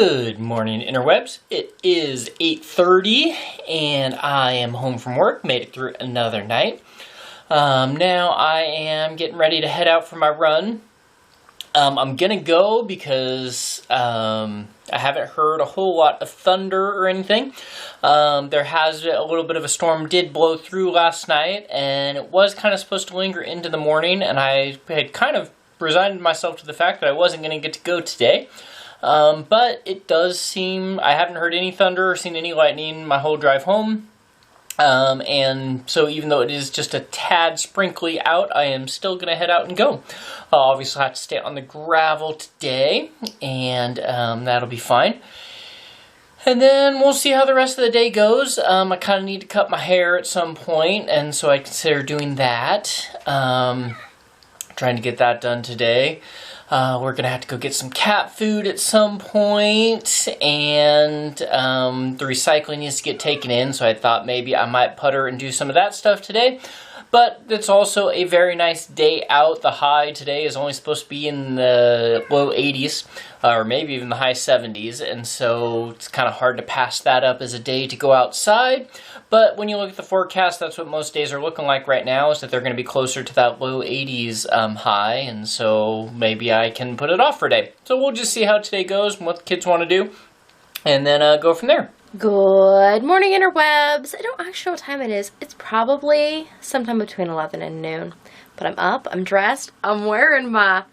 Good morning, interwebs. It is 8:30 and I am home from work, made it through another night. Now I am getting ready to head out for my run. I'm gonna go because I haven't heard a whole lot of thunder or anything. There has a little bit of a storm did blow through last night, and it was kind of supposed to linger into the morning, and I had kind of resigned myself to the fact that I wasn't going to get to go today. But it does seem, I haven't heard any thunder or seen any lightning my whole drive home. And so even though it is just a tad sprinkly out, I am still going to head out and go. I'll obviously have to stay on the gravel today, and that'll be fine. And then we'll see how the rest of the day goes. I kind of need to cut my hair at some point, and so I consider doing that. Trying to get that done today. We're going to have to go get some cat food at some point, and the recycling needs to get taken in, so I thought maybe I might putter and do some of that stuff today. But it's also a very nice day out. The high today is only supposed to be in the low 80s, or maybe even the high 70s, and so it's kind of hard to pass that up as a day to go outside. But when you look at the forecast, that's what most days are looking like right now, is that they're going to be closer to that low 80s high, and so maybe I can put it off for a day. So we'll just see how today goes and what the kids want to do, and then go from there. Good morning, interwebs. I don't actually know what time it is. It's probably sometime between 11 and noon. But I'm up, I'm dressed, I'm wearing my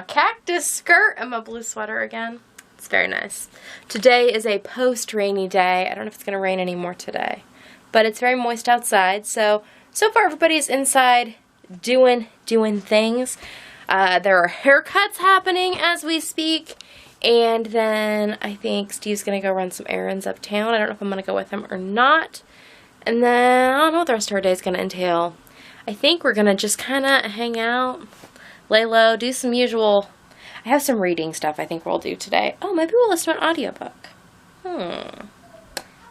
cactus skirt and my blue sweater again. It's very nice. Today is a post-rainy day. I don't know if it's going to rain anymore today. But it's very moist outside, so far everybody's inside doing things. There are haircuts happening as we speak, and then I think Steve's going to go run some errands uptown. I don't know if I'm going to go with him or not. And then I don't know what the rest of our day is going to entail. I think we're going to just kind of hang out, lay low, do some usual. I have some reading stuff I think we'll do today. Oh, maybe we'll listen to an audiobook.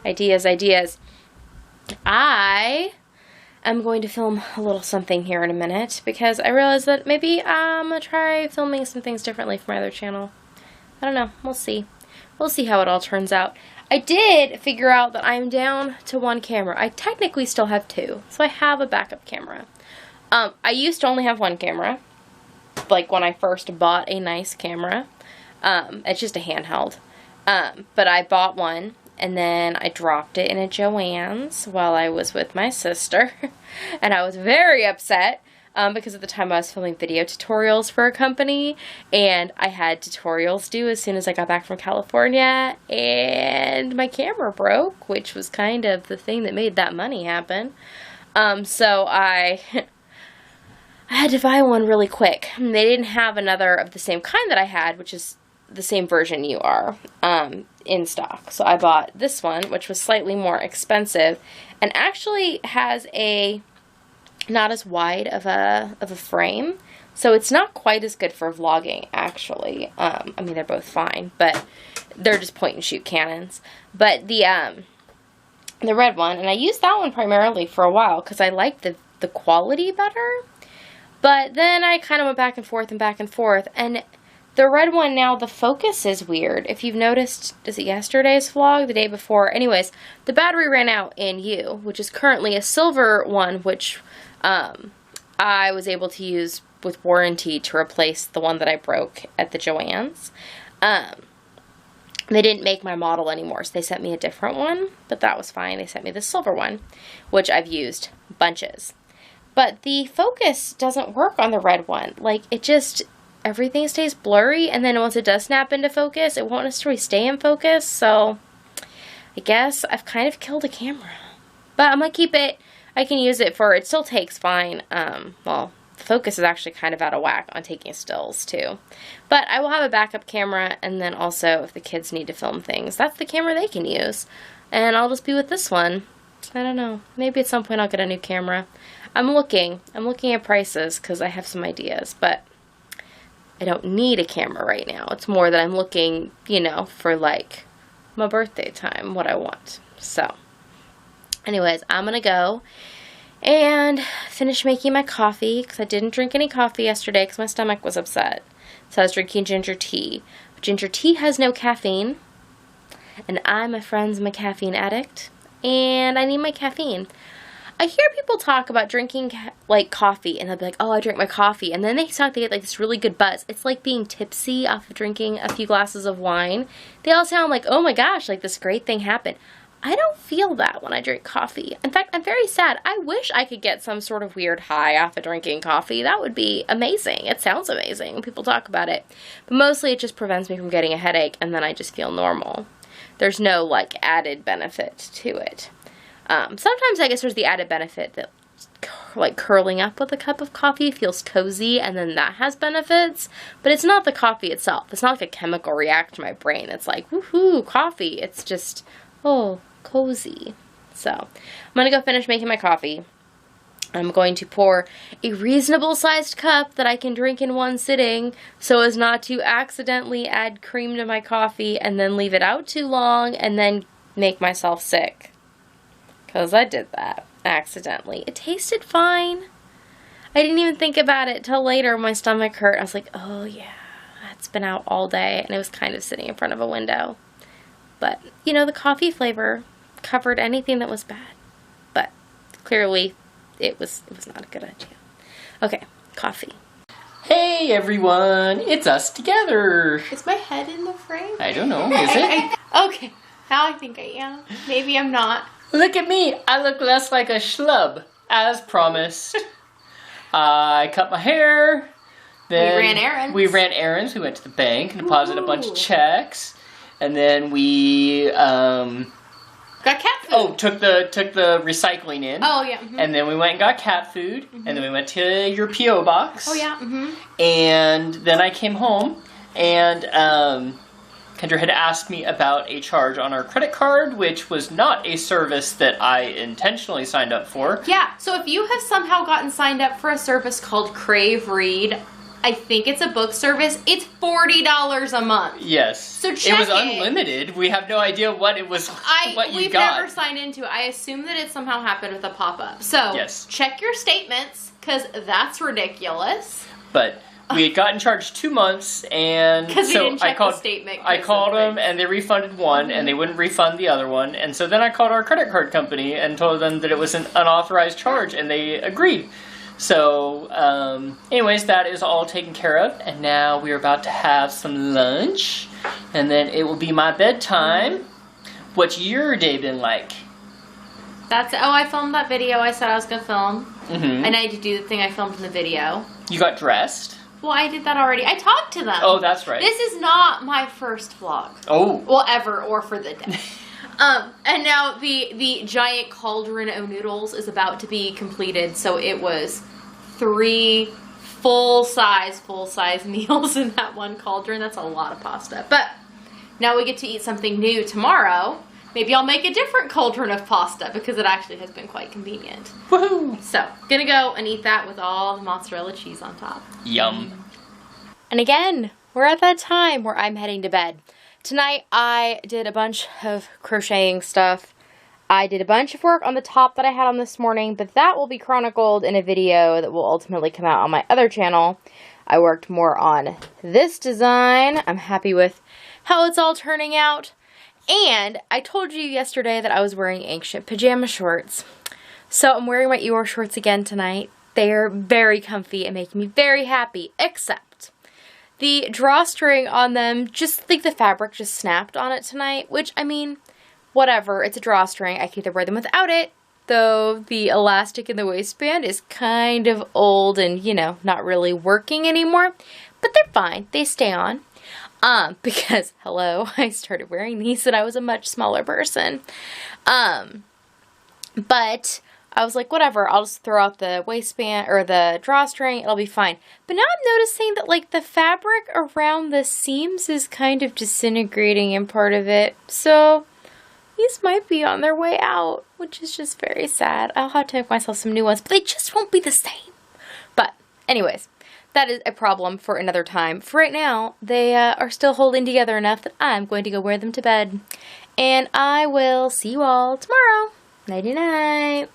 Ideas. I am going to film a little something here in a minute because I realized that maybe I'm going to try filming some things differently for my other channel. I don't know. We'll see. We'll see how it all turns out. I did figure out that I'm down to one camera. I technically still have two, so I have a backup camera. I used to only have one camera, like when I first bought a nice camera. It's just a handheld. But I bought one. And then I dropped it in a Joann's while I was with my sister. And I was very upset because at the time I was filming video tutorials for a company. And I had tutorials due as soon as I got back from California. And my camera broke, which was kind of the thing that made that money happen. So I had to buy one really quick. They didn't have another of the same kind that I had, which is the same version you are, in stock. So I bought this one, which was slightly more expensive, and actually has a not as wide of a frame. So it's not quite as good for vlogging, actually. I mean, they're both fine, but they're just point and shoot Canons. But the red one, and I used that one primarily for a while because I liked the quality better. But then I kind of went back and forth, and the red one now, the focus is weird. If you've noticed, is it yesterday's vlog? The day before? Anyways, the battery ran out in U, which is currently a silver one, which I was able to use with warranty to replace the one that I broke at the Joann's. They didn't make my model anymore, so they sent me a different one, but that was fine. They sent me the silver one, which I've used bunches. But the focus doesn't work on the red one. Like, it just, everything stays blurry, and then once it does snap into focus, it won't necessarily stay in focus, so I guess I've kind of killed a camera. But I'm going to keep it. I can use it for, it still takes fine. Well, the focus is actually kind of out of whack on taking stills, too. But I will have a backup camera, and then also, if the kids need to film things, that's the camera they can use. And I'll just be with this one. I don't know. Maybe at some point I'll get a new camera. I'm looking at prices, because I have some ideas, but I don't need a camera right now. It's more that I'm looking, you know, for like my birthday time, what I want. So, anyways, I'm going to go and finish making my coffee because I didn't drink any coffee yesterday because my stomach was upset. So I was drinking ginger tea. Ginger tea has no caffeine, and I, my friends, am a caffeine addict, and I need my caffeine. I hear people talk about drinking, like, coffee, and they'll be like, oh, I drink my coffee, and then they get, like, this really good buzz. It's like being tipsy off of drinking a few glasses of wine. They all sound like, oh my gosh, like, this great thing happened. I don't feel that when I drink coffee. In fact, I'm very sad. I wish I could get some sort of weird high off of drinking coffee. That would be amazing. It sounds amazing when people talk about it. But mostly it just prevents me from getting a headache, and then I just feel normal. There's no, like, added benefit to it. Sometimes I guess there's the added benefit that, like, curling up with a cup of coffee feels cozy, and then that has benefits. But it's not the coffee itself. It's not like a chemical reaction to my brain. It's like, woohoo, coffee. It's just, oh, cozy. So, I'm going to go finish making my coffee. I'm going to pour a reasonable sized cup that I can drink in one sitting so as not to accidentally add cream to my coffee and then leave it out too long and then make myself sick. Because I did that accidentally. It tasted fine. I didn't even think about it till later when my stomach hurt. I was like, oh yeah, it's been out all day, and it was kind of sitting in front of a window. But, you know, the coffee flavor covered anything that was bad. But clearly it was not a good idea. Okay, coffee. Hey everyone, it's us together. Is my head in the frame? I don't know, is it? Okay, now I think I am. Maybe I'm not. Look at me, I look less like a schlub, as promised. I cut my hair. Then we ran errands. We ran errands, we went to the bank and deposited a bunch of checks. And then we, got cat food. Oh, took the recycling in. Oh, yeah. Mm-hmm. And then we went and got cat food. Mm-hmm. And then we went to your P.O. box. Oh, yeah. Mm-hmm. And then I came home, and Kendra had asked me about a charge on our credit card, which was not a service that I intentionally signed up for. Yeah, so if you have somehow gotten signed up for a service called Crave Read, I think it's a book service, it's $40 a month. Yes. So check it. Was unlimited. We have no idea what it was, what you we've got. Never signed into it. I assume that it somehow happened with a pop-up. So yes. Check your statements, because that's ridiculous. But we had gotten charged 2 months, and so I called them, and they refunded one, and they wouldn't refund the other one. And so then I called our credit card company and told them that it was an unauthorized charge, and they agreed. So, anyways, that is all taken care of, and now we're about to have some lunch, and then it will be my bedtime. What's your day been like? I filmed that video I said I was going to film, Mm-hmm. and I had to do the thing I filmed in the video. You got dressed? Well, I did that already. I talked to them. Oh, that's right. This is not my first vlog. Oh. Well, ever, or for the day. And now the giant cauldron of noodles is about to be completed, so it was 3 full-size meals in that one cauldron. That's a lot of pasta. But now we get to eat something new tomorrow. Maybe I'll make a different cauldron of pasta, because it actually has been quite convenient. Woohoo! So, gonna go and eat that with all the mozzarella cheese on top. Yum. And again, we're at that time where I'm heading to bed. Tonight, I did a bunch of crocheting stuff. I did a bunch of work on the top that I had on this morning, but that will be chronicled in a video that will ultimately come out on my other channel. I worked more on this design. I'm happy with how it's all turning out. And I told you yesterday that I was wearing ancient pajama shorts. So I'm wearing my Eeyore shorts again tonight. They're very comfy and make me very happy, except the drawstring on them, just like the fabric just snapped on it tonight, which, I mean, whatever, it's a drawstring. I can either wear them without it, though the elastic in the waistband is kind of old and, you know, not really working anymore. But they're fine. They stay on. Because, hello, I started wearing these when I was a much smaller person. But I was like, whatever, I'll just throw out the waistband, or the drawstring, it'll be fine. But now I'm noticing that, like, the fabric around the seams is kind of disintegrating in part of it. So, these might be on their way out, which is just very sad. I'll have to make myself some new ones, but they just won't be the same. But, anyways. That is a problem for another time. For right now, they are still holding together enough that I'm going to go wear them to bed. And I will see you all tomorrow. Nighty-night.